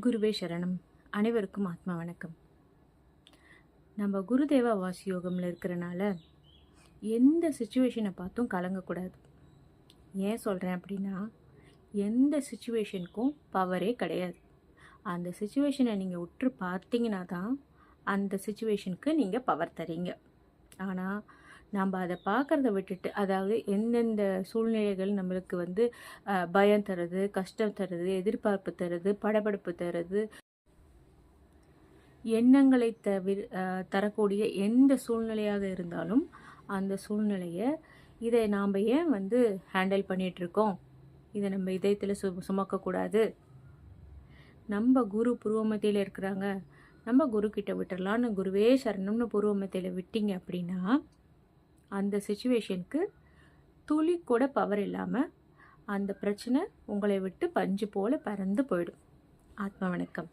குருவே சரணம். அனைவருக்கும் ஆத்மா வணக்கம். நம்ம குருதேவ வாசி யோகமில் இருக்கிறனால எந்த சுச்சுவேஷனை பார்த்தும் கலங்கக்கூடாது. ஏன் சொல்கிறேன் அப்படின்னா, எந்த சுச்சுவேஷனுக்கும் பவரே கிடையாது. அந்த சுச்சுவேஷனை நீங்கள் உற்று பார்த்தீங்கன்னா தான் அந்த சுச்சுவேஷனுக்கு நீங்கள் பவர் தரீங்க. ஆனால் நம்ம அதை பார்க்குறத விட்டுட்டு, அதாவது எந்தெந்த சூழ்நிலைகள் நம்மளுக்கு பயம் தருது, கஷ்டம் தருது, எதிர்பார்ப்பு தருது, படபடப்பு தருது, எண்ணங்களை தரக்கூடிய எந்த சூழ்நிலையாக இருந்தாலும் அந்த சூழ்நிலையை இதை நாம் ஏன் ஹேண்டில் பண்ணிகிட்ருக்கோம், இதை நம்ம இதயத்தில் சுமக்கக்கூடாது. நம்ம குரு புருவமத்தியில் இருக்கிறாங்க, நம்ம குரு கிட்ட விட்டுடலான்னு குருவே சரணம்னு புருவமத்தியில் விட்டீங்க அப்படின்னா அந்த சுச்சுவேஷனுக்கு துளி கூட பவர் இல்லாமல் அந்த பிரச்சனை உங்களை விட்டு பஞ்சு போல் பறந்து போயிடும். ஆத்மா வணக்கம்.